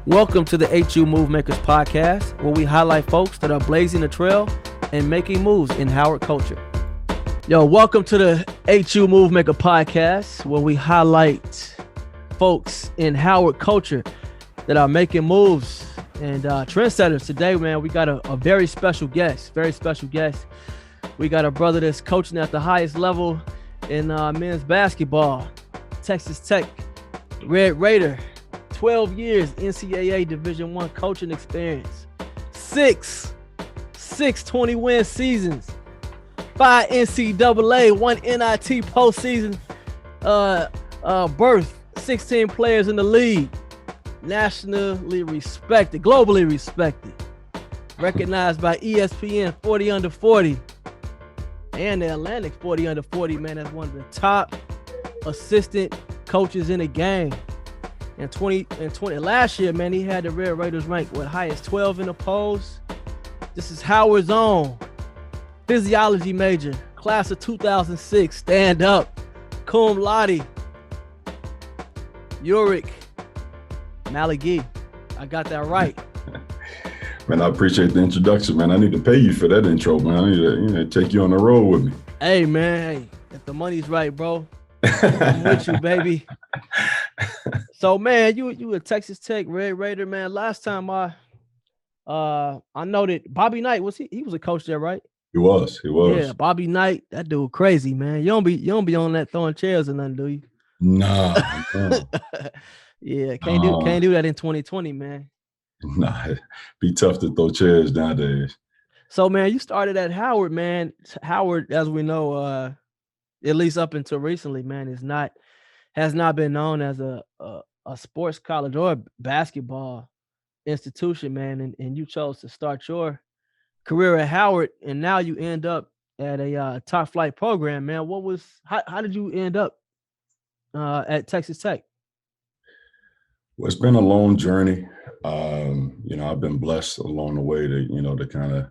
Welcome to the HU Move Makers podcast, where we highlight folks that are blazing the trail and making moves in Howard culture. Yo, welcome to the HU Move Maker podcast, where we highlight folks in Howard culture that are making moves and trendsetters. Today, man, we got a very special guest, We got a brother that's coaching at the highest level in men's basketball, Texas Tech, Red Raider. 12 years NCAA Division I coaching experience, six 20-win seasons, 5 NCAA, 1 NIT postseason berth, 16 players in the league, nationally respected, globally respected, recognized by ESPN 40 under 40 and the Atlantic 40 under 40, man. That's one of the top assistant coaches in the game. And 20 last year, man, he had the Red Raiders ranked highest 12 in the polls. This is Howard's own physiology major, class of 2006, stand up, cum laude, Ulric Maligi. I got that right. Man, I appreciate the introduction, man. I need to pay you for that intro, man. I need to take you on the road with me. Hey, man, if the money's right, bro, I'm with you, baby. So, man, you a Texas Tech Red Raider, man. Last time I know that Bobby Knight he was a coach there, right? He was. Yeah, Bobby Knight, that dude crazy, man. You don't be on that throwing chairs or nothing, do you? Nah. Yeah, can't do that in 2020, man. Nah, it'd be tough to throw chairs nowadays. So, man, you started at Howard, man. Howard, as we know, at least up until recently, man, has not been known as a sports college or a basketball institution, man. And you chose to start your career at Howard, and now you end up at a top flight program, man. How did you end up at Texas Tech? Well, it's been a long journey. I've been blessed along the way to kind of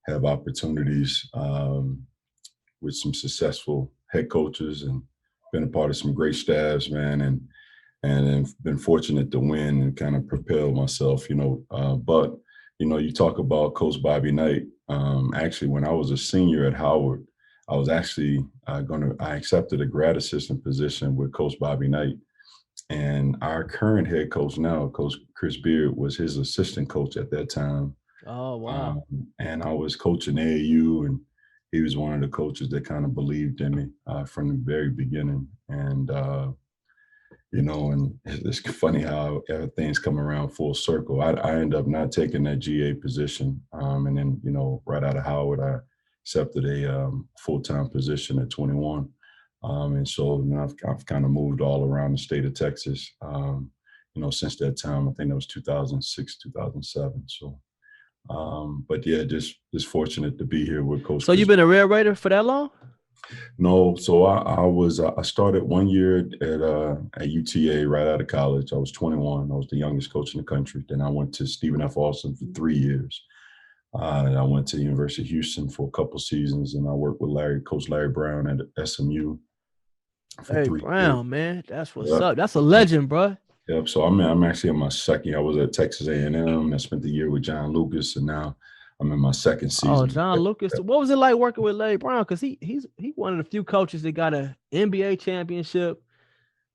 have opportunities with some successful head coaches and been a part of some great staffs, man, and been fortunate to win and kind of propel myself, but you talk about Coach Bobby Knight. Actually, when I was a senior at Howard, I was actually I accepted a grad assistant position with Coach Bobby Knight, and our current head coach now, Coach Chris Beard, was his assistant coach at that time. Oh, wow. And I was coaching AAU, and he was one of the coaches that kind of believed in me from the very beginning. And, and it's funny how things come around full circle. I ended up not taking that GA position. And then, right out of Howard, I accepted a full-time position at 21. And so I've kind of moved all around the state of Texas, since that time. I think that was 2006, 2007. So. But yeah, just fortunate to be here with Coach. So you've been a Red Raider for that long? No, so I started 1 year at UTA right out of college. I was 21. I was the youngest coach in the country. Then I went to Stephen F. Austin for 3 years. And I went to the University of Houston for a couple seasons, and I worked with Coach Larry Brown at SMU. Hey, Brown, years. Man, that's what's up. That's a legend, bro. Yep. So I'm actually in my second. I was at Texas A&M. I spent the year with John Lucas, and now I'm in my second season. Oh, John Lucas. What was it like working with Larry Brown? Because he's one of the few coaches that got an NBA championship,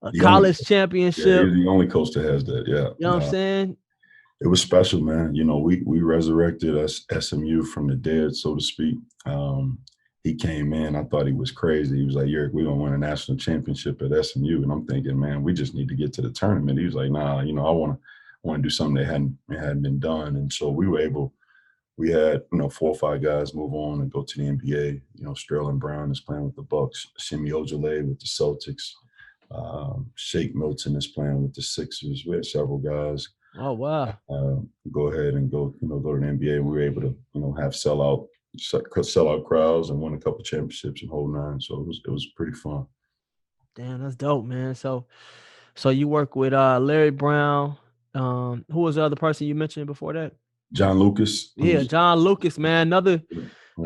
a college championship. Yeah, he's the only coach that has that. Yeah. You know what I'm saying? It was special, man. We resurrected SMU from the dead, so to speak. He came in, I thought he was crazy. He was like, "Ulric, we're going to win a national championship at SMU." And I'm thinking, man, we just need to get to the tournament. He was like, "Nah, I want to do something that hadn't been done." And so we had 4 or 5 guys move on and go to the NBA. Sterling Brown is playing with the Bucks, Semi Ojeleye with the Celtics, Shake Milton is playing with the Sixers. We had several guys. Oh, wow. Go ahead and go to the NBA. We were able to, have sellout crowds and won a couple championships and whole nine. So it was pretty fun. Damn, that's dope, man. So you work with Larry Brown. Who was the other person you mentioned before that? John Lucas. Yeah, John Lucas, man. Another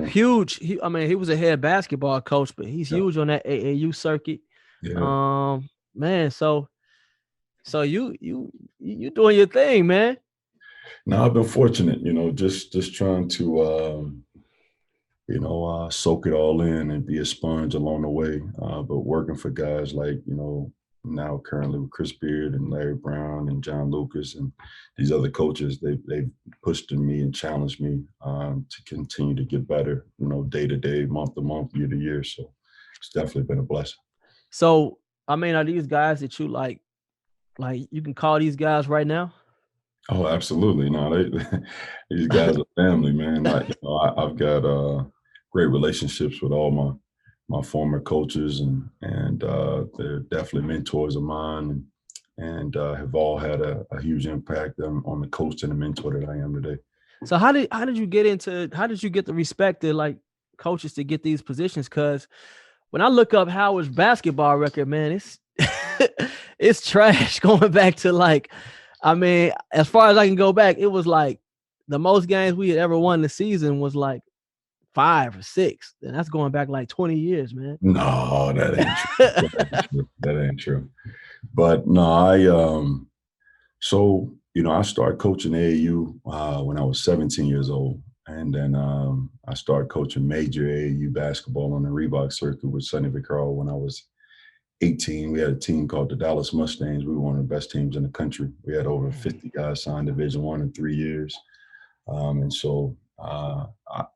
huge. He was a head basketball coach, but he's huge on that AAU circuit. Yeah. Man. So So you doing your thing, man. Now I've been fortunate, just trying to, soak it all in and be a sponge along the way. But working for guys like, now currently with Chris Beard and Larry Brown and John Lucas and these other coaches, they've pushed in me and challenged me to continue to get better, day to day, month to month, year to year. So it's definitely been a blessing. So, I mean, are these guys that you like you can call these guys right now? Oh, absolutely. No, these guys are family, man. I've got great relationships with all my former coaches, and they're definitely mentors of mine, and have all had a huge impact on the coach and the mentor that I am today. So how did you get the respect to like coaches to get these positions? Because when I look up Howard's basketball record, man, it's it's trash going back to like, I mean, as far as I can go back, it was like the most games we had ever won the season was like 5 or 6. And that's going back like 20 years, man. No, that ain't true. That ain't true. But no, I started coaching AAU when I was 17 years old. And then I started coaching major AAU basketball on the Reebok circuit with Sonny Vaccaro when I was 18. We had a team called the Dallas Mustangs. We were one of the best teams in the country. We had over 50 guys signed Division I in 3 years. And so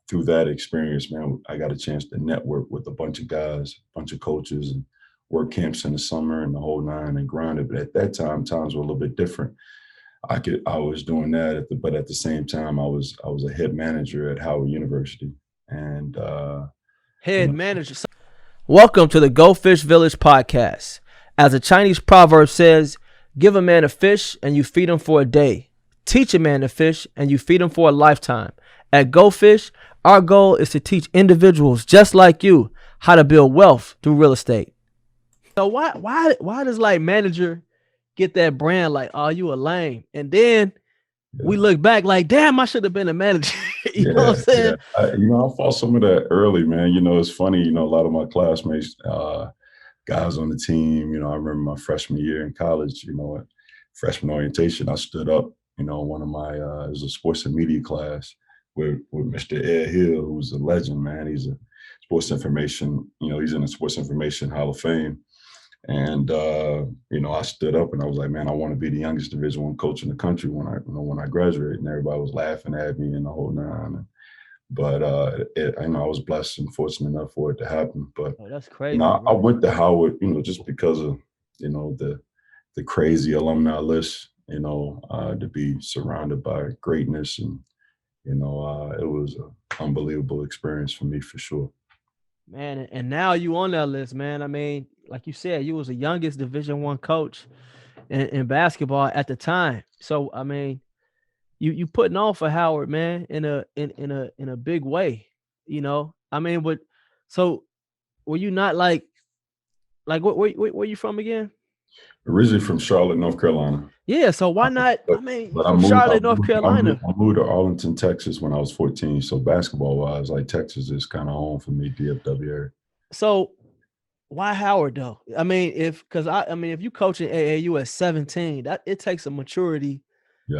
through that experience, man, I got a chance to network with a bunch of guys, a bunch of coaches, and work camps in the summer and the whole nine and grinded. But at that time, times were a little bit different. I was doing that, but at the same time, I was a head manager at Howard University. And head manager. Welcome to the Go Fish Village podcast. As a Chinese proverb says, give a man a fish and you feed him for a day. Teach a man to fish and you feed him for a lifetime. At Go Fish, our goal is to teach individuals just like you how to build wealth through real estate. So why does like manager get that brand like, oh, you a lame? And then we look back like, damn, I should have been a manager. You know what I'm saying? I fought some of that early, man. It's funny, a lot of my classmates, guys on the team, I remember my freshman year in college, at freshman orientation, I stood up, one of my, it was a sports and media class with Mr. Ed Hill, who's a legend, man. He's a sports information, he's in the Sports Information Hall of Fame. And, I stood up and I was like, man, I want to be the youngest Division I coach in the country when I graduate. And everybody was laughing at me and the whole nine. But I was blessed and fortunate enough for it to happen. But that's crazy. I went to Howard, just because of, the crazy alumni list, to be surrounded by greatness. And, it was an unbelievable experience for me for sure. Man, and now you on that list, man. I mean, like you said, you was the youngest Division I coach in basketball at the time. So, I mean, you putting on for Howard, man, in a big way, I mean, so were you not like where you from again? Originally from Charlotte, North Carolina. Yeah, so why not? Charlotte, North Carolina. I moved to Arlington, Texas when I was 14. So basketball-wise, like Texas is kind of home for me, DFW area. So why Howard though? I mean, if you coach in AAU at 17, that it takes a maturity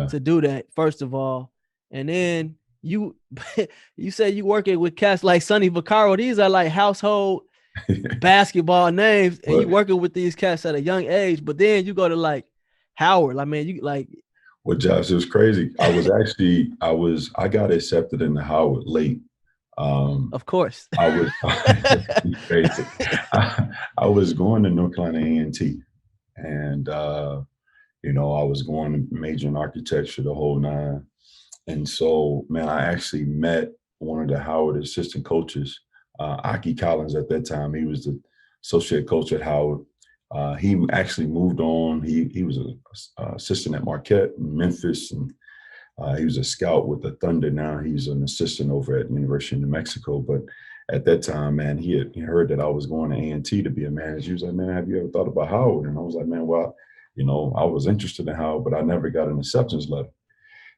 to do that, first of all. And then you said you working with cats like Sonny Vaccaro. These are like household basketball names, and you working with these cats at a young age, but then you go to like Howard. I mean, you like. Well, Josh, it was crazy. I got accepted into Howard late. Of course. I was going to North Carolina A&T, and I was going to major in architecture, the whole nine. And so, man, I actually met one of the Howard assistant coaches, Aki Collins at that time. He was the associate coach at Howard. He actually moved on. He was an assistant at Marquette in Memphis, and he was a scout with the Thunder. Now he's an assistant over at the University of New Mexico. But at that time, man, he heard that I was going to A&T to be a manager. He was like, man, have you ever thought about Howard? And I was like, man, well, I was interested in Howard, but I never got an acceptance letter.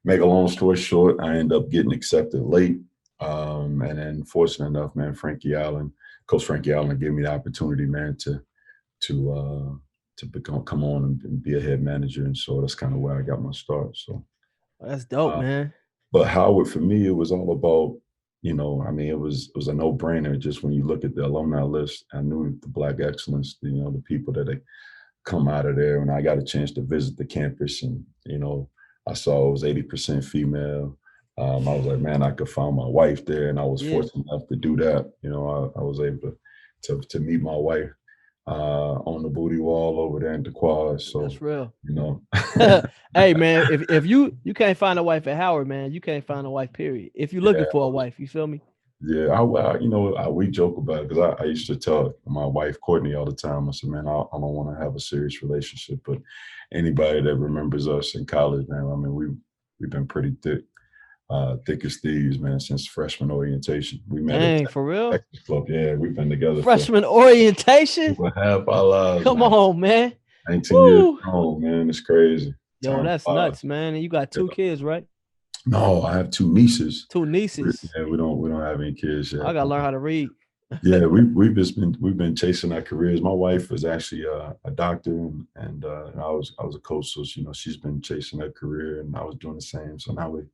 Make a long story short, I ended up getting accepted late. And then fortunate enough, man, Coach Frankie Allen gave me the opportunity, man, to come on and be a head manager. And so that's kind of where I got my start. So That's dope, man. But Howard, for me, it was all about, I mean, it was a no-brainer. Just when you look at the alumni list, I knew the Black excellence, the people that come out of there. And I got a chance to visit the campus, and I saw it was 80% female. I was like, man, I could find my wife there, and I was fortunate enough to do that. I was able to meet my wife on the booty wall over there in the quad. So that's real. Hey man, if you can't find a wife at Howard, man, you can't find a wife, period. If you're looking for a wife, you feel me? Yeah, we joke about it, because I used to tell my wife Courtney all the time. I said, man, I don't want to have a serious relationship, but anybody that remembers us in college, man, I mean, we've been pretty thick as thieves, man, since freshman orientation. We met at for real? Texas Club. Yeah, we've been together freshman orientation for half our lives. Come on, man. 19 years old, man. It's crazy. Yo, that's nuts, man. And you got two kids, right? No, I have two nieces. Two nieces. Yeah, we don't have any kids yet. I gotta learn how to read. Yeah, we've been chasing our careers. My wife was actually a doctor, and I was a coach, so she's been chasing her career, and I was doing the same. So now we're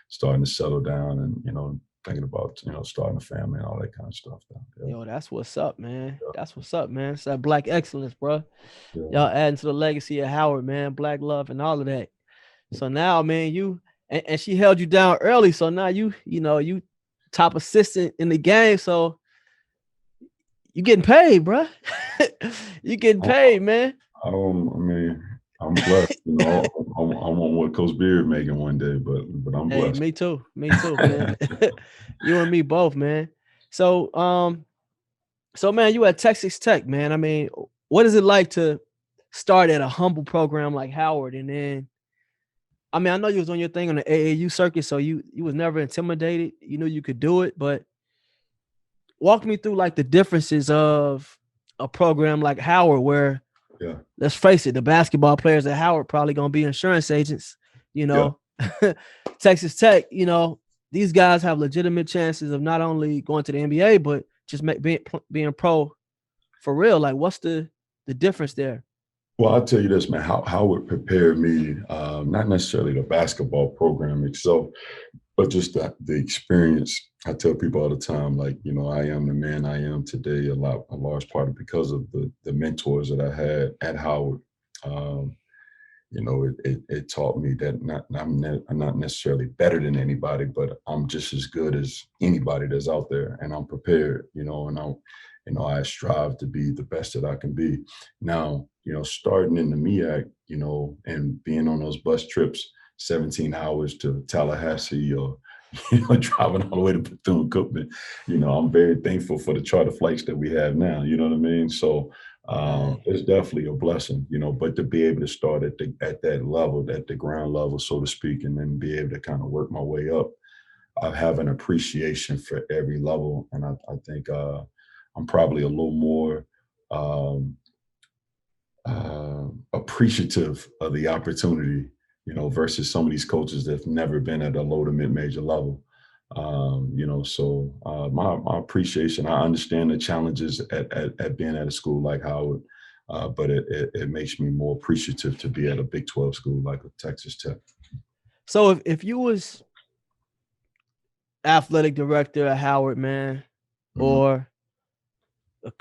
starting to settle down, and thinking about starting a family and all that kind of stuff. Yeah. Yo, that's what's up, man. Yeah. That's what's up, man. It's that Black excellence, bro. Yeah. Y'all adding to the legacy of Howard, man. Black love and all of that. So now, man, you and she held you down early. So now you top assistant in the game. So you getting paid, bro. You getting paid, man. I mean, I'm blessed. I want what Coach Beard making one day, but I'm blessed. Me too, man. You and me both, man. So man, you at Texas Tech, man. I mean, what is it like to start at a humble program like Howard? And then, I mean, I know you was on your thing on the AAU circuit, so you was never intimidated. You knew you could do it, but walk me through like the differences of a program like Howard, where, let's face it, the basketball players at Howard probably gonna be insurance agents. Texas Tech, these guys have legitimate chances of not only going to the NBA, but just being pro for real. Like, what's the difference there? Well, I'll tell you this, man. Howard prepared me, not necessarily the basketball program itself, but just the experience. I tell people all the time, like, I am the man I am today, a large part of because of the mentors that I had at Howard. It taught me that I'm not necessarily better than anybody, but I'm just as good as anybody that's out there, and I'm prepared, and I strive to be the best that I can be. Now, starting in the MEAC, and being on those bus trips, 17 hours to Tallahassee, or driving all the way to Bethune-Cookman, I'm very thankful for the charter flights that we have now. You know what I mean? So it's definitely a blessing, but to be able to start at that level, at the ground level, so to speak, and then be able to kind of work my way up, I have an appreciation for every level. And I think I'm probably a little more appreciative of the opportunity, versus some of these coaches that have never been at a low to mid-major level. So my appreciation, I understand the challenges at being at a school like Howard, but it makes me more appreciative to be at a Big 12 school like Texas Tech. So if you was athletic director at Howard, man, or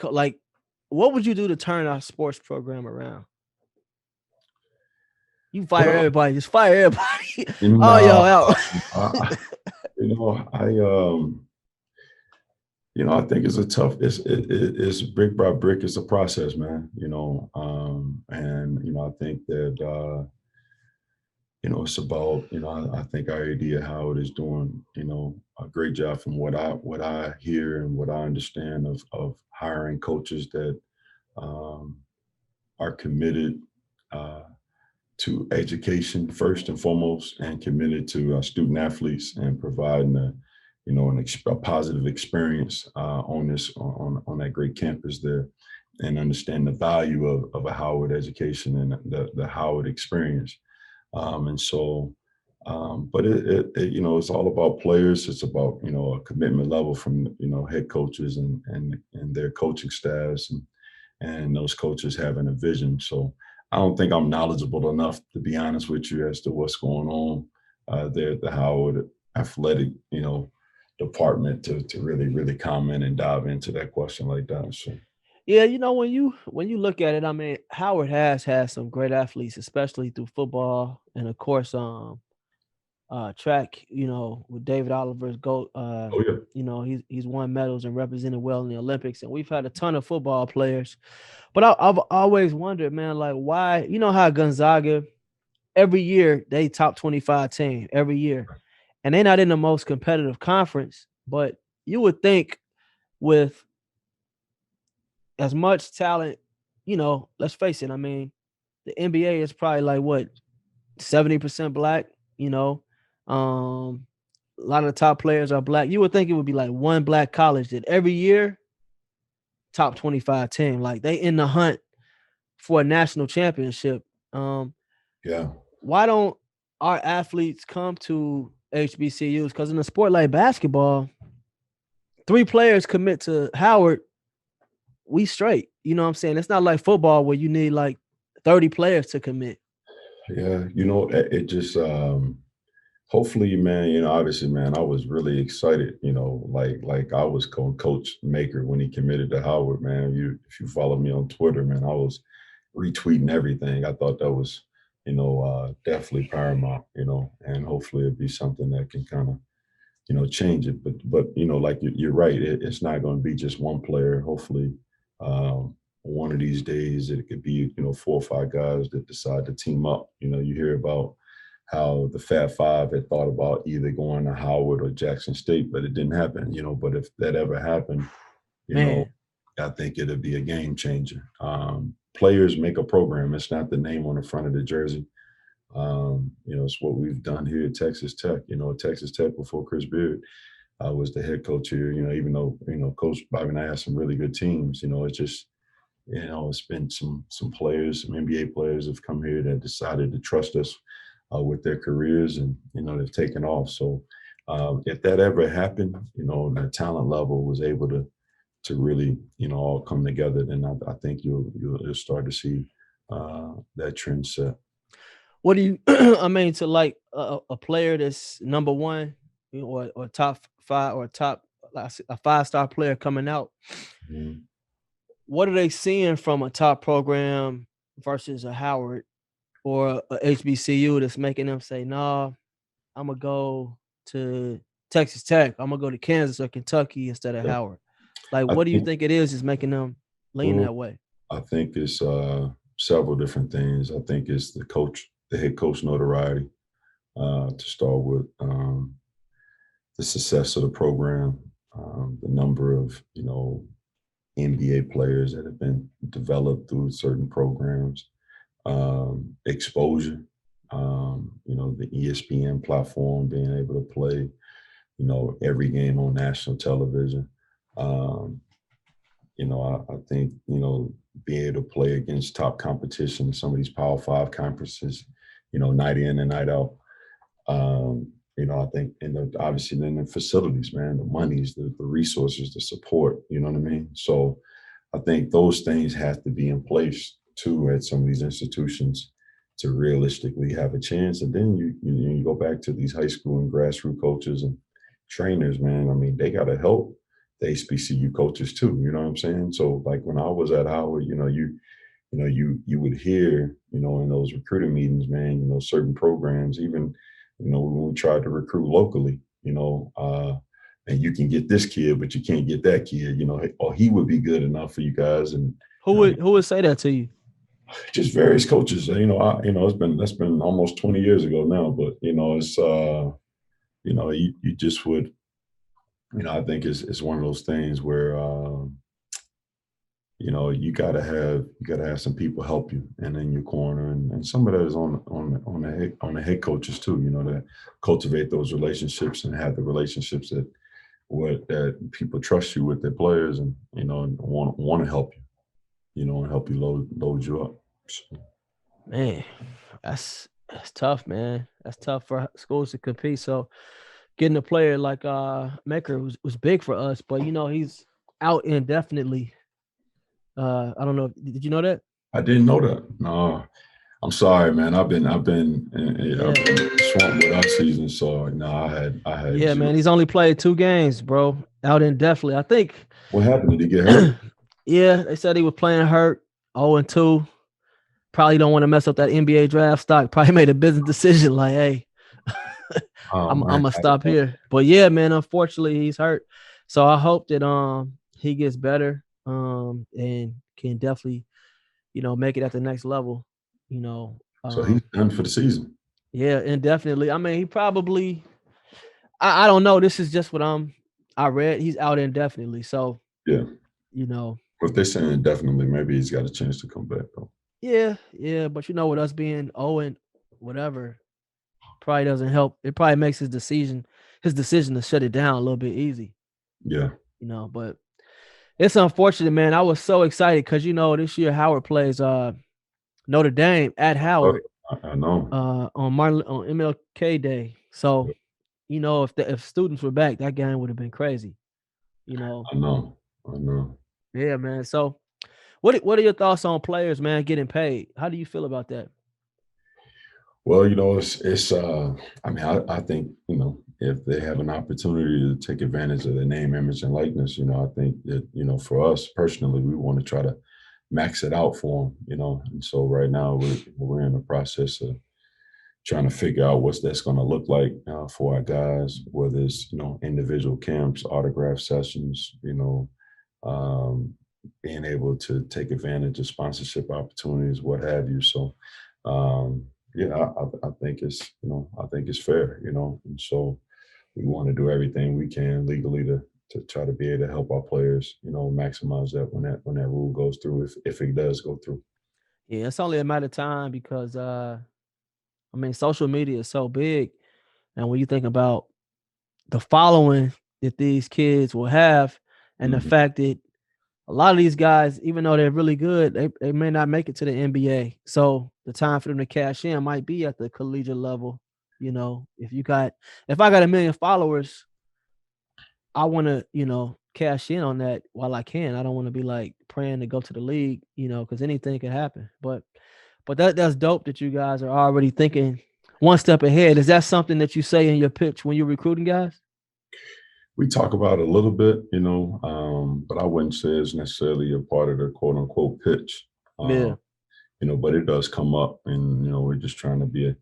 like, what would you do to turn our sports program around? You fire everybody, just fire everybody. Y'all out. I think it's it's brick by brick. It's a process, man. And I think that it's about I think our AD Howard is doing a great job from what I hear and what I understand of hiring coaches that are committed to education first and foremost, and committed to student athletes, and providing a positive experience on that great campus there, and understand the value of a Howard education and the Howard experience. But it's all about players. It's about a commitment level from head coaches and their coaching staffs, and those coaches having a vision. So I don't think I'm knowledgeable enough, to be honest with you, as to what's going on there at the Howard athletic, department to really comment and dive into that question like that. So. Yeah, when you look at it, I mean, Howard has had some great athletes, especially through football and of course track, with David Oliver's goal. Oh yeah. He's won medals and represented well in the Olympics, and we've had a ton of football players. But I've always wondered, man, like why, how Gonzaga every year they top 25 team every year, and they're not in the most competitive conference, but you would think with as much talent, let's face it, I mean, the NBA is probably like what 70% black, a lot of the top players are black. You would think it would be like one black college that every year top 25 team, like they in the hunt for a national championship. Yeah. Why don't our athletes come to HBCUs? Because in a sport like basketball, 3 players commit to Howard, we straight. You know what I'm saying? It's not like football where you need like 30 players to commit. Yeah, it just hopefully, man, obviously, man, I was really excited, like I was Coach Maker when he committed to Howard, man. If you follow me on Twitter, man, I was retweeting everything. I thought that was, definitely paramount, and hopefully it'd be something that can kind of, change it. But like you're right, it's not going to be just one player. Hopefully, one of these days it could be, 4 or 5 guys that decide to team up. You hear about how the Fab Five had thought about either going to Howard or Jackson State, but it didn't happen, but if that ever happened, I think it'd be a game changer. Players make a program. It's not the name on the front of the jersey. It's what we've done here at Texas Tech. Texas Tech before Chris Beard was the head coach here, even though, Coach Bobby and I have some really good teams, it's just, it's been some players, some NBA players have come here that decided to trust us with their careers, and they've taken off. So if that ever happened, the talent level was able to really all come together, then I think you'll start to see that trend set. What do you I mean, to like a player that's number one, or top 5 or top a 5-star player coming out? Mm-hmm. What are they seeing from a top program versus a Howard or a HBCU that's making them say, "No, I'm gonna go to Texas Tech. I'm gonna go to Kansas or Kentucky instead of Howard"? Like, what do you think it is making them lean that way? I think it's several different things. I think it's the head coach notoriety to start with, the success of the program, the number of NBA players that have been developed through certain programs, exposure, the ESPN platform, being able to play, every game on national television. I think, being able to play against top competition, some of these Power 5 conferences, night in and night out. I think, and obviously then the facilities, man, the monies, the resources, the support, you know what I mean? So I think those things have to be in place too at some of these institutions to realistically have a chance. And then you go back to these high school and grassroots coaches and trainers, man. I mean, they got to help the HBCU coaches too. You know what I'm saying? So like when I was at Howard, you would hear, in those recruiting meetings, man, certain programs, even, when we tried to recruit locally, and you can get this kid, but you can't get that kid, or he would be good enough for you guys. And who would say that to you? Just various coaches. That's been almost 20 years ago now, but it's you just would, I think it's one of those things where you gotta have some people help you and in your corner, and some of that is on the head coaches too, to cultivate those relationships and have the relationships that people trust you with their players, and want to help you, and help you load you up. So. Man, that's tough, man. That's tough for schools to compete. So getting a player like Maker was big for us, but he's out indefinitely. I don't know. Did you know that? I didn't know that. No, I'm sorry, man. I've been swamped with our season, so no, I had Yeah, zero. man. He's only played 2 games, bro. Out indefinitely. I think. What happened? Did he get hurt? Yeah, they said he was playing hurt. 0-2. Probably don't want to mess up that NBA draft stock. Probably made a business decision like, hey, Oh I'm man, gonna stop here. But yeah, man, unfortunately he's hurt. So I hope that he gets better and can definitely, make it at the next level. You know, so he's done for the season. yeah, indefinitely. I mean, he probably I don't know. This is just what I read. He's out indefinitely. So, Yeah. Well, If they're saying indefinitely, maybe he's got a chance to come back though. yeah, but with us being Owen, whatever, probably doesn't help. It probably makes his decision to shut it down a little bit easy. Yeah. But it's unfortunate, man. I was so excited because this year Howard plays Notre Dame at Howard I know. on MLK Day. So, if students were back, that game would have been crazy. I know. Yeah, man. So, what are your thoughts on players, man, getting paid? How do you feel about that? Well, it's I mean, I think, if they have an opportunity to take advantage of their name, image, and likeness, I think that, for us personally, we want to try to max it out for them, and so right now we're in the process of trying to figure out what that's going to look like for our guys, whether it's, individual camps, autograph sessions, um, being able to take advantage of sponsorship opportunities, what have you. So, yeah, I think it's fair, and so we want to do everything we can legally to try to be able to help our players, maximize that when that rule goes through, if it does go through. Yeah, it's only a matter of time because social media is so big, and when you think about the following that these kids will have, and the Mhm. fact that a lot of these guys, even though they're really good, they may not make it to the NBA. So the time for them to cash in might be at the collegiate level. If I got 1 million followers, I want to, cash in on that while I can. I don't want to be like praying to go to the league, because anything can happen. But that's dope that you guys are already thinking one step ahead. Is that something that you say in your pitch when you're recruiting guys? We talk about it a little bit, but I wouldn't say it's necessarily a part of the quote unquote pitch. Yeah. But it does come up, and we're just trying to be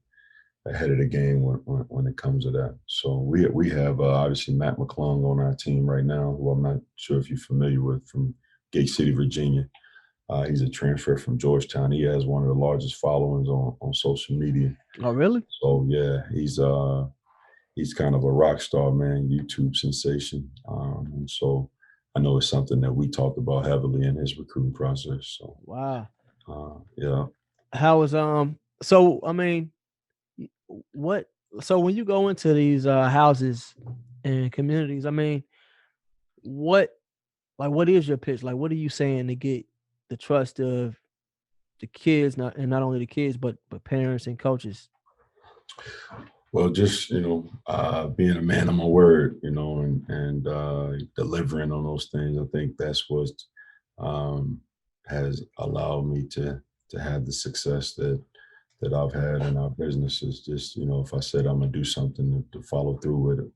ahead of the game when it comes to that. So we have obviously Mac McClung on our team right now, who I'm not sure if you're familiar with, from Gate City, Virginia. He's a transfer from Georgetown. He has one of the largest followings on social media. Oh, really? So yeah, he's kind of a rock star, man, YouTube sensation. And so I know it's something that we talked about heavily in his recruiting process. So Wow. yeah. How is so I mean, what so when you go into these houses and communities, I mean, what what is your pitch? Like what are you saying to get the trust of the kids, not only the kids, but parents and coaches? Well, just being a man of my word, and delivering on those things. I think that's what um, has allowed me to have the success that I've had in our business. Is just if I said I'm gonna do something, to follow through with it.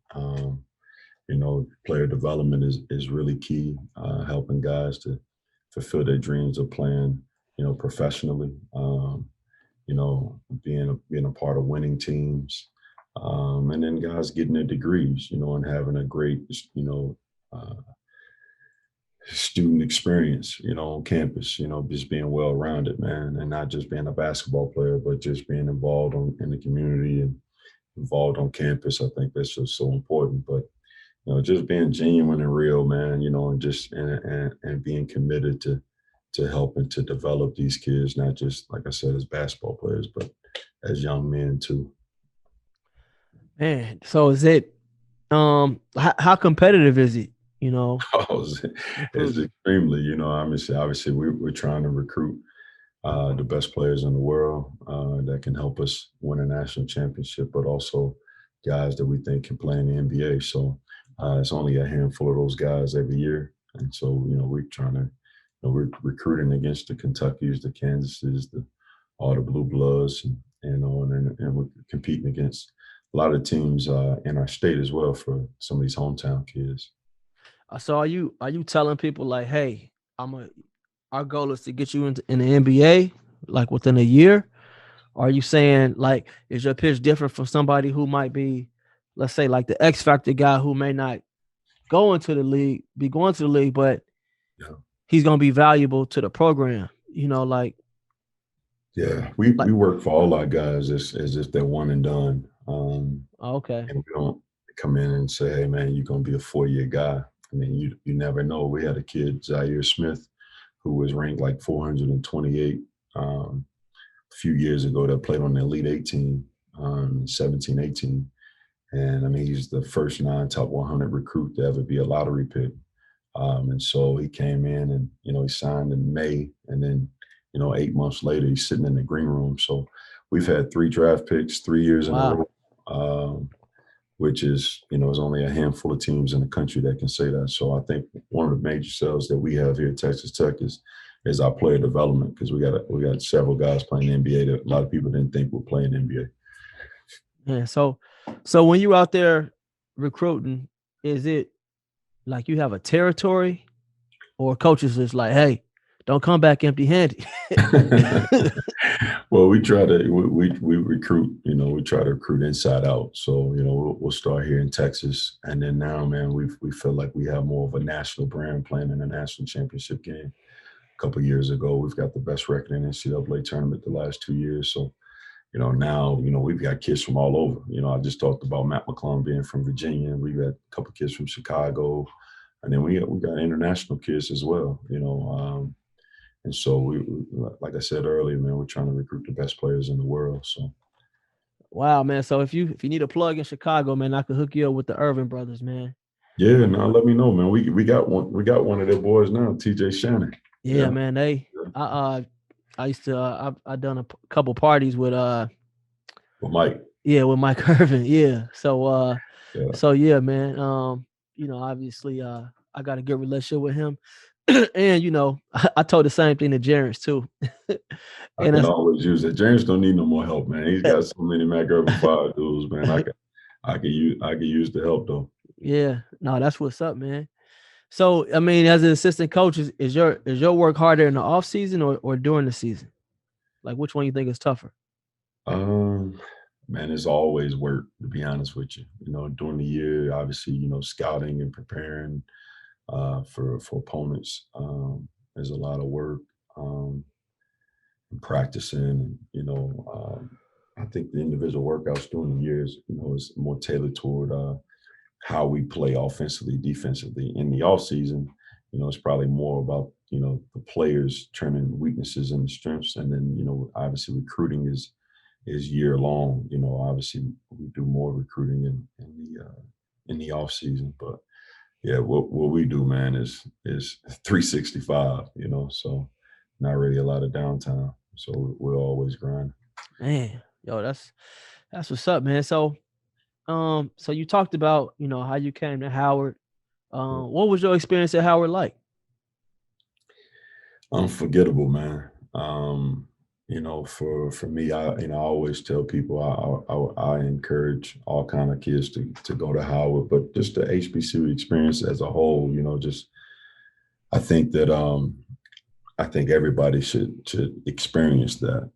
Player development is really key. Helping guys to fulfill their dreams of playing, professionally. Being a part of winning teams, and then guys getting their degrees, and having a great, uh, student experience, on campus, just being well-rounded, man, and not just being a basketball player, but just being involved in the community and involved on campus. I think that's just so important. But just being genuine and real, man, and just and being committed to helping to develop these kids, not just, like I said, as basketball players, but as young men too. Man, so is it how competitive is it? Oh, it's Recruiting. extremely, obviously we're trying to recruit the best players in the world that can help us win a national championship, but also guys that we think can play in the NBA. So it's only a handful of those guys every year. And so, we're trying to we're recruiting against the Kentuckys, the Kansases, all the blue bloods, and we're competing against a lot of teams in our state as well for some of these hometown kids. So are you telling people like, hey, our goal is to get you in the NBA like within a year? Or are you saying like, is your pitch different from somebody who might be, let's say, like the X Factor guy who may not be going to the league, but he's gonna be valuable to the program? Like. Yeah, we work for all our guys as if they're one and done. Okay. And we don't come in and say, hey man, you're gonna be a 4-year guy. I mean, you never know. We had a kid, Zaire Smith, who was ranked like 428 a few years ago that played on the Elite 18, 17, 18. And I mean, he's the first non-top 100 recruit to ever be a lottery pick. And so he came in and, he signed in May, and then, 8 months later, he's sitting in the green room. So we've had 3 draft picks, 3 years in a row, which is, there's only a handful of teams in the country that can say that. So I think one of the major sells that we have here at Texas Tech is our player development, because we got several guys playing the NBA that a lot of people didn't think would play in the NBA. Yeah. So when you're out there recruiting, is it like you have a territory, or coaches is like, hey, don't come back empty-handed? Well, we recruit, we try to recruit inside out. So, we'll start here in Texas. And then now, man, we feel like we have more of a national brand playing in a national championship game. A couple of years ago, we've got the best record in NCAA tournament the last 2 years. So, now, we've got kids from all over. I just talked about Mac McClung being from Virginia. We've got a couple of kids from Chicago. And then we got international kids as well, and so we, like I said earlier, man, we're trying to recruit the best players in the world. So. Wow, man. So if you need a plug in Chicago, man, I could hook you up with the Irvin brothers, man. Yeah, now let me know, man. We got one of their boys now, TJ Shannon. Yeah, man. I used to I've done a couple parties with Mike. Yeah, with Mike Irvin. Yeah. So yeah, man. Obviously I got a good relationship with him. And I told the same thing to Jerence too. I can always use it. Jerence don't need no more help, man. He's got so many Mac Irvin 5 dudes, man. I could use the help though. Yeah, no, that's what's up, man. So I mean, as an assistant coach, is your work harder in the off season or during the season? Like, which one you think is tougher? Man, it's always work, to be honest with you. During the year, obviously, scouting and preparing for opponents. There's a lot of work, and practicing. I think the individual workouts during the years, is more tailored toward how we play offensively, defensively. In the off season, it's probably more about the players turning weaknesses into strengths, and then obviously recruiting is year long. Obviously we do more recruiting in the off season, but yeah, what we do, man, is 365, so not really a lot of downtime. So we're always grinding. Man, yo, that's what's up, man. So you talked about, how you came to Howard. What was your experience at Howard like? Unforgettable, man. For me, I always tell people I encourage all kind of kids to go to Howard, but just the HBCU experience as a whole, I think that I think everybody should experience that.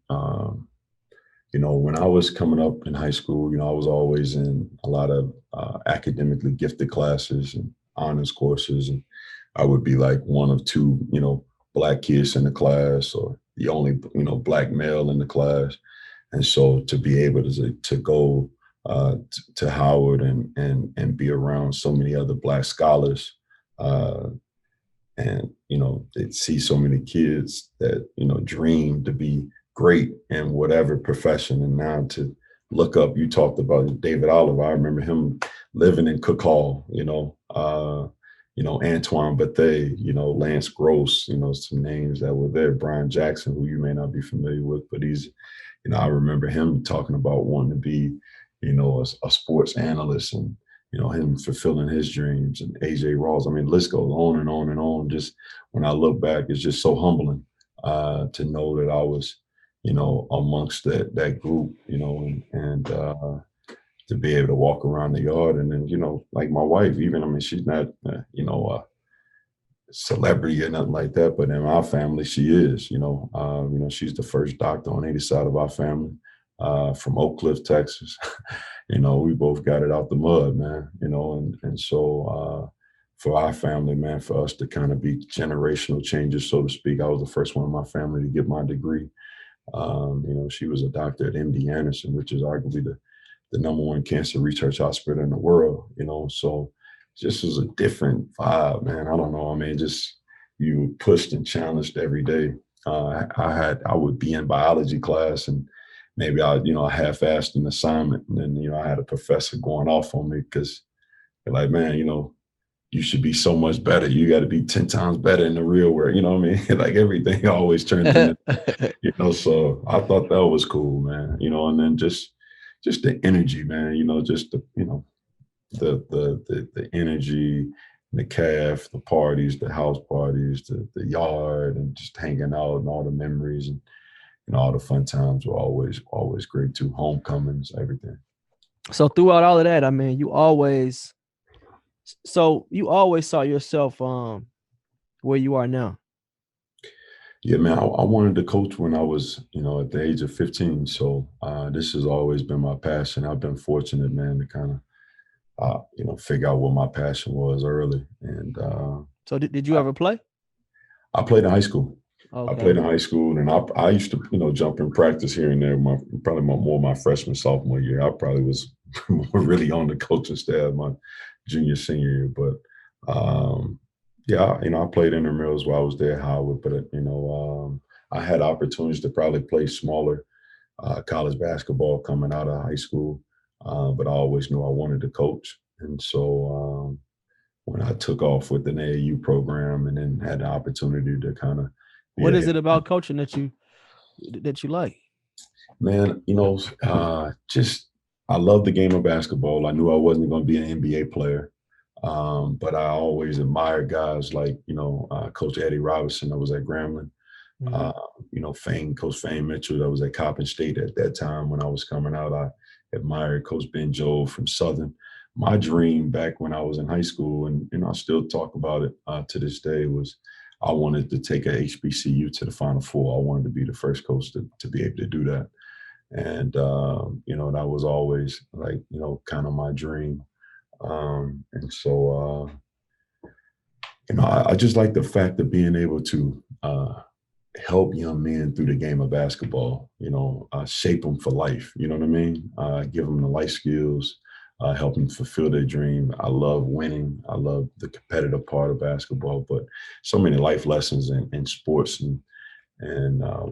When I was coming up in high school, I was always in a lot of academically gifted classes and honors courses, and I would be like one of two, Black kids in the class, or the only, Black male in the class. And so to be able to go to Howard and be around so many other Black scholars, and, see so many kids that, dream to be great in whatever profession. And now to look up, you talked about David Oliver. I remember him living in Cook Hall, Antoine Bethea, Lance Gross, some names that were there. Brian Jackson, who you may not be familiar with, but he's, I remember him talking about wanting to be, a sports analyst. And, him fulfilling his dreams, and AJ Rawls. I mean, the list goes on and on and on. Just when I look back, it's just so humbling to know that I was, amongst that group, and to be able to walk around the yard. And then, like my wife, even, I mean, she's not, a celebrity or nothing like that, but in our family, she is, she's the first doctor on either side of our family, from Oak Cliff, Texas. We both got it out the mud, man, and so for our family, man, for us to kind of be generational changes, so to speak. I was the first one in my family to get my degree. She was a doctor at MD Anderson, which is arguably the number one cancer research hospital in the world, so just was a different vibe, man. I don't know. I mean, just you were pushed and challenged every day. I would be in biology class and maybe I half-assed an assignment, and then, I had a professor going off on me because they're like, man, you should be so much better. You got to be 10 times better in the real world. You know what I mean? Like everything always turned into, so I thought that was cool, man, and then just the energy, man, just the energy, the calf, the parties, the house parties, the yard, and just hanging out and all the memories and all the fun times were always great too. Homecomings, everything. So throughout all of that, I mean, you always saw yourself where you are now. Yeah, man, I wanted to coach when I was, at the age of 15. So this has always been my passion. I've been fortunate, man, to kind of, figure out what my passion was early. And so did you ever play? I played in high school. Okay. I played in high school, and I used to, jump in practice here and there. My freshman, sophomore year. I probably was really on the coaching staff my junior, senior year. But yeah, I played intramurals while I was there at Howard. But I had opportunities to probably play smaller college basketball coming out of high school, but I always knew I wanted to coach. And so when I took off with an AAU program, and then had the opportunity to kind of, what is it about coaching that you like? Man, just I love the game of basketball. I knew I wasn't going to be an NBA player, but I always admired guys like, Coach Eddie Robinson that was at Grambling, Coach Fane Mitchell that was at Coppin State at that time when I was coming out. I admired Coach Ben Joe from Southern. My dream back when I was in high school, and I still talk about it to this day, was I wanted to take a HBCU to the Final Four. I wanted to be the first coach to be able to do that. And, that was always like, kind of my dream. And so, I just like the fact of being able to help young men through the game of basketball, shape them for life. You know what I mean? Give them the life skills, help them fulfill their dream. I love winning. I love the competitive part of basketball, but so many life lessons in sports and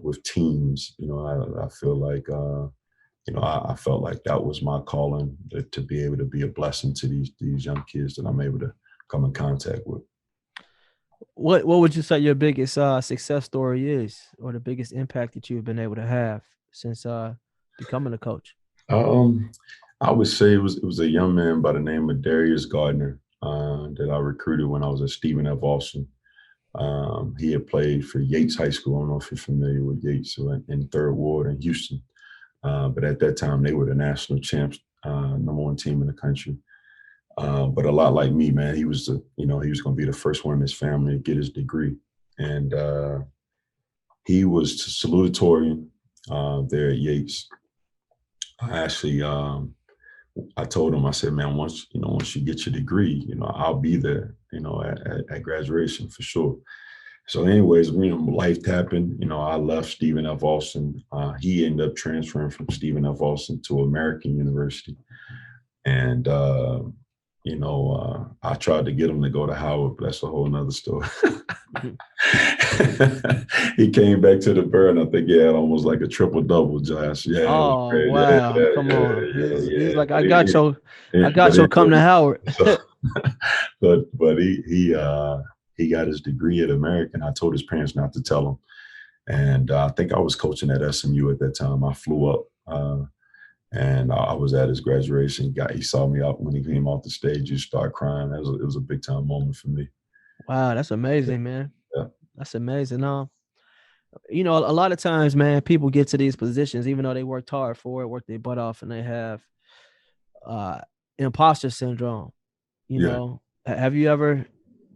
with teams. I feel like, I felt like that was my calling, to be able to be a blessing to these young kids that I'm able to come in contact with. What would you say your biggest success story is, or the biggest impact that you've been able to have since becoming a coach? I would say it was a young man by the name of Darius Gardner that I recruited when I was at Stephen F. Austin. He had played for Yates High School. I don't know if you're familiar with Yates, in Third Ward in Houston. But at that time, they were the national champs, number one team in the country. But a lot like me, man, he was he was going to be the first one in his family to get his degree. And he was salutatorian there at Yates. I actually, I told him, I said, man, once you get your degree, I'll be there, at graduation for sure. So anyways, life happened. I left Stephen F. Austin. He ended up transferring from Stephen F. Austin to American University. And, I tried to get him to go to Howard, but that's a whole nother story. He came back to the Bird, and I think he had almost like a triple-double, Josh. Yeah. Oh, wow. Come on. He's like, I got you come to Howard. But he got his degree at American. I told his parents not to tell him. And I think I was coaching at SMU at that time. I flew up And I was at his graduation. He saw me out when he came off the stage. You start crying. It was a big time moment for me. Wow, that's amazing, man. Yeah. That's amazing. A lot of times, man, people get to these positions even though they worked hard for it, worked their butt off, and they have uh imposter syndrome. Yeah. Have you ever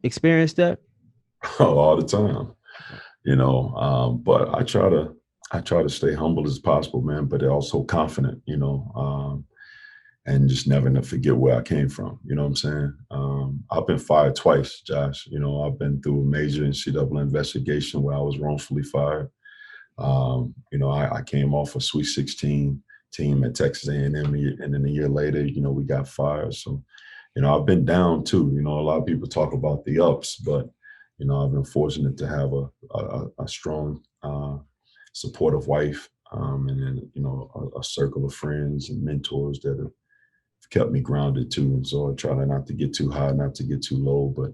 experienced that? All the time. But I try to stay humble as possible, man, but also confident, and just never to forget where I came from. You know what I'm saying? I've been fired twice, Josh. I've been through a major NCAA investigation where I was wrongfully fired. I came off a Sweet 16 team at Texas A&M, and then a year later, we got fired. So, I've been down too. A lot of people talk about the ups, but I've been fortunate to have a strong, supportive wife, and then a circle of friends and mentors that have kept me grounded too. And so I try not to get too high, not to get too low, but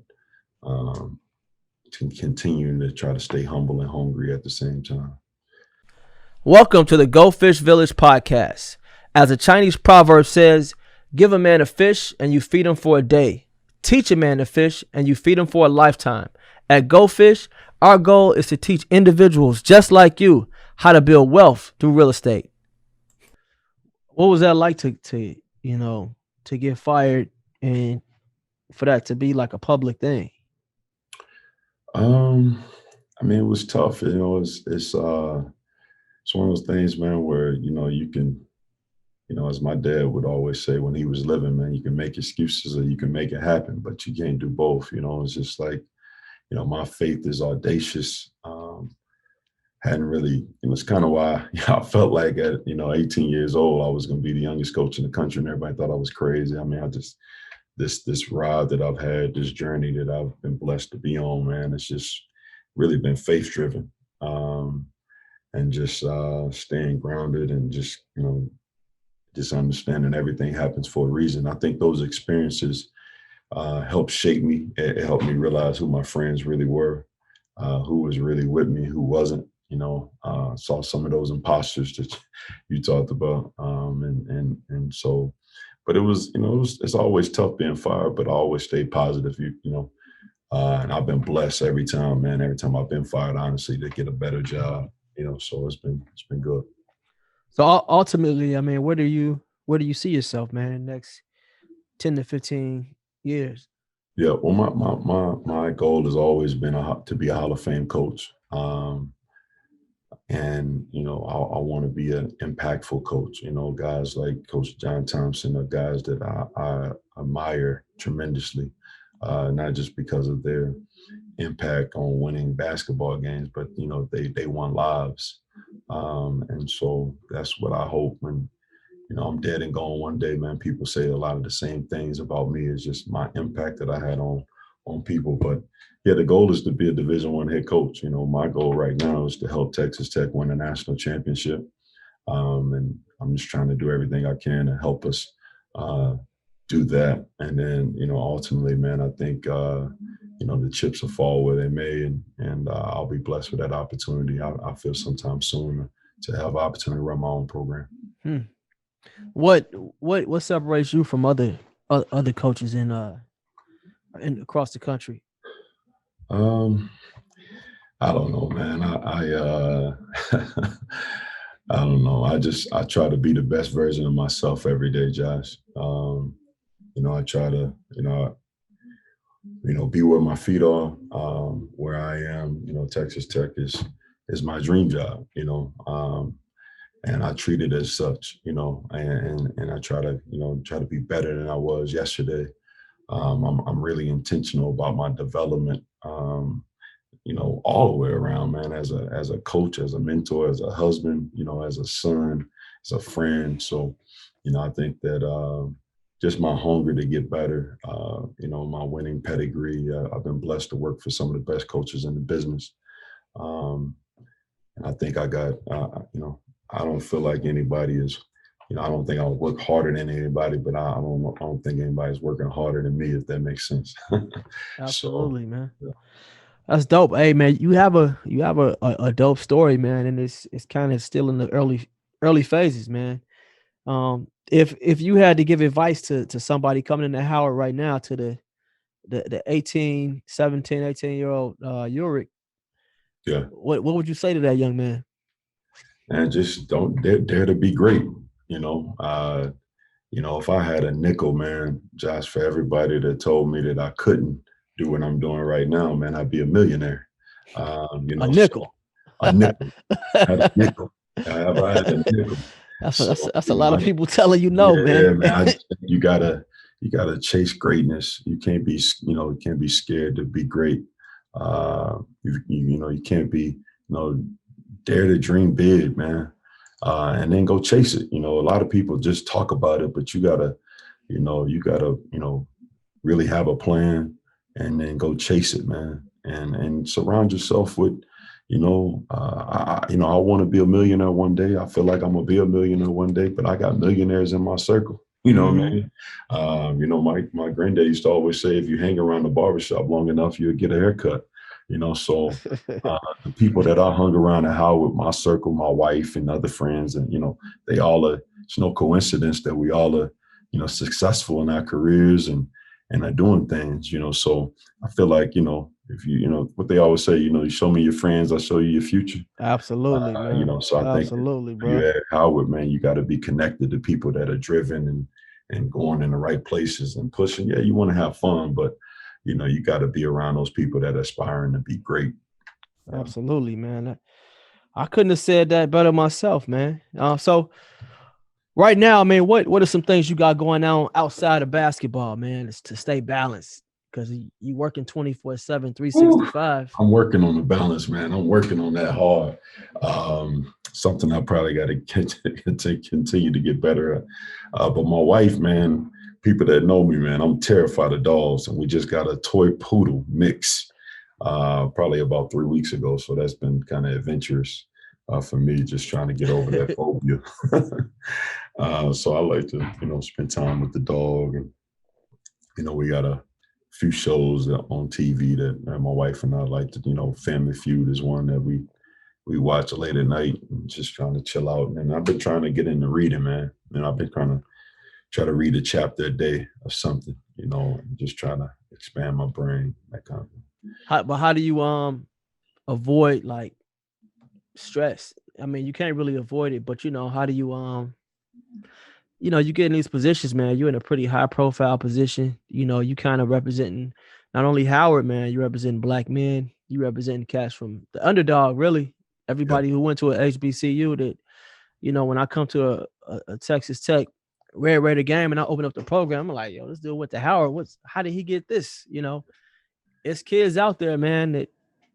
to continue to try to stay humble and hungry at the same time. Welcome to the Go Fish Village podcast. As a Chinese proverb says, give a man a fish and you feed him for a day. Teach a man to fish and you feed him for a lifetime. At Go Fish, our goal is to teach individuals just like you how to build wealth through real estate. What was that like to get fired and for that to be like a public thing? It was tough. It's one of those things, man, where you can, as my dad would always say when he was living, man, you can make excuses or you can make it happen, but you can't do both. It's just like, my faith is audacious. Hadn't really, it was kind of why I felt like at 18 years old I was going to be the youngest coach in the country, and everybody thought I was crazy. I just this ride that I've had, this journey that I've been blessed to be on, man, it's just really been faith driven, and just staying grounded and just just understanding everything happens for a reason. I think those experiences helped shape me. It helped me realize who my friends really were, who was really with me, who wasn't. Saw some of those imposters that you talked about, and so. But it's always tough being fired, but I always stay positive. And I've been blessed every time, man. Every time I've been fired, honestly, to get a better job. So it's been good. So ultimately, where do you see yourself, man, in the next 10 to 15 years? Yeah, well, my goal has always been to be a Hall of Fame coach. And I want to be an impactful coach. Guys like Coach John Thompson are guys that I admire tremendously, not just because of their impact on winning basketball games, but they won lives, and so that's what I hope when I'm dead and gone one day, man. People say a lot of the same things about me. Is just my impact that I had on people, but yeah, the goal is to be a Division I head coach. My goal right now is to help Texas Tech win a national championship. And I'm just trying to do everything I can to help us do that. And then, ultimately, man, I think, the chips will fall where they may, and I'll be blessed with that opportunity. I feel sometime soon to have an opportunity to run my own program. What separates you from other coaches in across the country? I don't know, man. I don't know. I try to be the best version of myself every day, Josh. I try to, be where my feet are, where I am. Texas Tech is my dream job, and I treat it as such, and I try to be better than I was yesterday. I'm really intentional about my development, all the way around, man, as a coach, as a mentor, as a husband, as a son, as a friend. So, I think that just my hunger to get better, my winning pedigree. I've been blessed to work for some of the best coaches in the business. And I think I got, I don't feel like anybody is, I don't think I'll work harder than anybody, but I don't think anybody's working harder than me, if that makes sense. Absolutely, man. Yeah. That's dope. Hey, man, you have a dope story, man, and it's kind of still in the early phases, man. If you had to give advice to somebody coming into Howard right now, to the 18, 17, 18-year-old Ulric, Yeah. what would you say to that young man? And just don't dare to be great. You know, if I had a nickel, man, Josh, for everybody that told me that I couldn't do what I'm doing right now, man, I'd be a millionaire. A So nickel. a nickel, had a nickel. If I had a nickel. So, That's a lot of people telling you no, man. yeah, man, I just think you gotta chase greatness. You can't be, you can't be scared to be great. You can't be, dare to dream big, man. And then go chase it. A lot of people just talk about it, but you gotta, really have a plan and then go chase it, man. And surround yourself with, I want to be a millionaire one day. I feel like I'm gonna be a millionaire one day, but I got millionaires in my circle. You know what I mean? My granddad used to always say, if you hang around the barbershop long enough, you'll get a haircut. So the people that I hung around at Howard, my circle, my wife and other friends, and they all are. It's no coincidence that we all are, successful in our careers and are doing things. So I feel like if what they always say, you show me your friends, I'll show you your future. Absolutely, man. So I think Absolutely, bro. you at Howard, man, you got to be connected to people that are driven and going in the right places and pushing. Yeah, you want to have fun, but you got to be around those people that are aspiring to be great. Absolutely, man. I couldn't have said that better myself, man. So right now, man, what are some things you got going on outside of basketball, man, is to stay balanced? Because you working 24/7, 365. I'm working on the balance, man. I'm working on that hard. Something I probably got to continue to get better at. But my wife, man, people that know me, man, I'm terrified of dogs. And we just got a toy poodle mix probably about 3 weeks ago. So that's been kind of adventurous for me, just trying to get over that phobia. So I like to, spend time with the dog. And, we got a few shows on TV that my wife and I like to, Family Feud is one that we watch late at night and just trying to chill out. And I've been trying to get into reading, man. And I've been try to read a chapter a day of something, and just trying to expand my brain, that kind of thing. But how do you avoid like stress? I mean, you can't really avoid it, but how do you you get in these positions, man, you're in a pretty high profile position. You kind of representing not only Howard, man, you representing Black men, you representing cats from the underdog, really. Everybody who went to a HBCU that, when I come to a Texas Tech Red Raider game and I open up the program, I'm like, yo, this dude went to Howard. How did he get this? It's kids out there, man,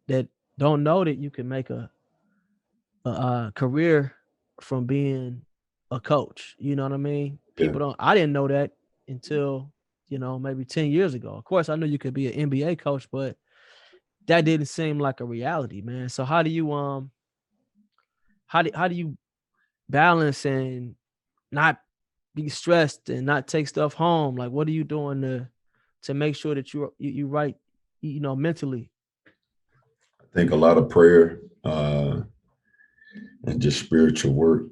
that don't know that you can make a career from being a coach. You know what I mean? I didn't know that until, maybe 10 years ago. Of course, I knew you could be an NBA coach, but that didn't seem like a reality, man. So how do you how do you balance and not be stressed and not take stuff home? Like, what are you doing to make sure that you right, mentally? I think a lot of prayer and just spiritual work.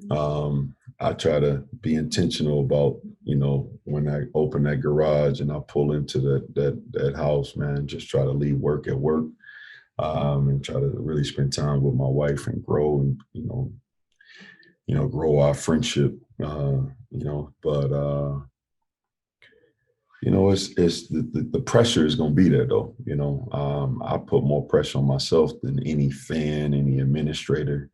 I try to be intentional about, when I open that garage and I pull into that house, man, just try to leave work at work, and try to really spend time with my wife and grow and, grow our friendship, but, it's the pressure is going to be there though. I put more pressure on myself than any fan, any administrator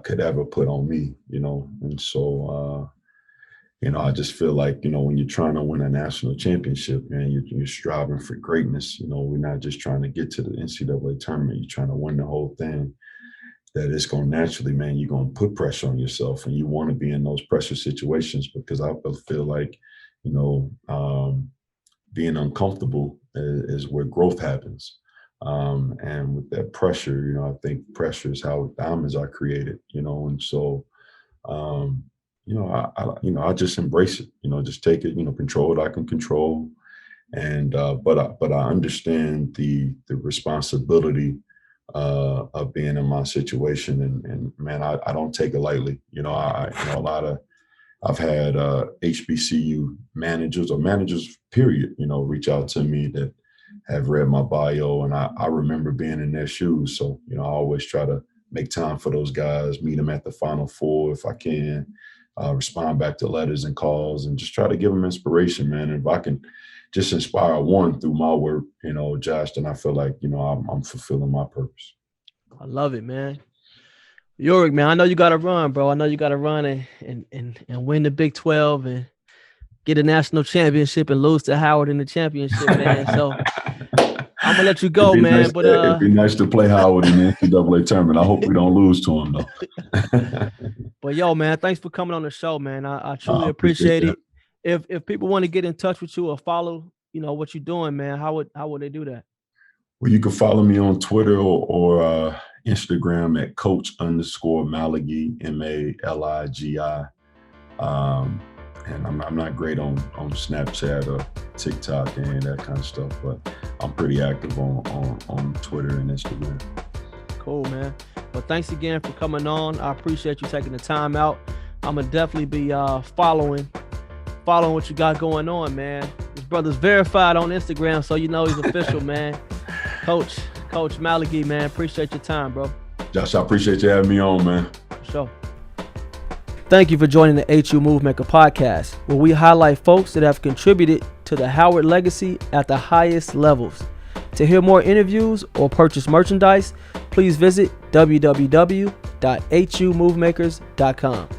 could ever put on me, and so, I just feel like, when you're trying to win a national championship, man, you're striving for greatness. We're not just trying to get to the NCAA tournament. You're trying to win the whole thing. That it's going to naturally, man, you're going to put pressure on yourself and you want to be in those pressure situations because I feel like, being uncomfortable is where growth happens. And with that pressure, I think pressure is how diamonds are created, and so, I just embrace it, just take it, control what I can control. And, but I understand the responsibility of being in my situation. And man, I don't take it lightly. A lot of I've had HBCU managers or managers, period, reach out to me that have read my bio, and I remember being in their shoes. So, I always try to make time for those guys, meet them at the Final Four if I can, respond back to letters and calls, and just try to give them inspiration, man. And if I can just inspire one through my work, Josh, then I feel like, I'm fulfilling my purpose. I love it, man. Ulric, man, I know you got to run, bro. I know you got to run and win the Big 12 and get a national championship and lose to Howard in the championship, man. So I'm gonna let you go, man. Nice, it'd be nice to play Howard in the NCAA tournament. I hope we don't lose to him, though. But yo, man, thanks for coming on the show, man. I truly appreciate it. If people want to get in touch with you or follow, what you're doing, man, how would they do that? Well, you can follow me on Twitter or Instagram at Coach_Maligi, Maligi. And I'm not great on Snapchat or TikTok and that kind of stuff, but I'm pretty active on Twitter and Instagram. Cool, man. Well, thanks again for coming on. I appreciate you taking the time out. I'm gonna definitely be following what you got going on, man. His brother's verified on Instagram, so he's official, man. Coach Maligi, man. Appreciate your time, bro. Josh, I appreciate you having me on, man. For sure. Thank you for joining the HU Movemaker podcast, where we highlight folks that have contributed to the Howard legacy at the highest levels. To hear more interviews or purchase merchandise, please visit www.humovemakers.com.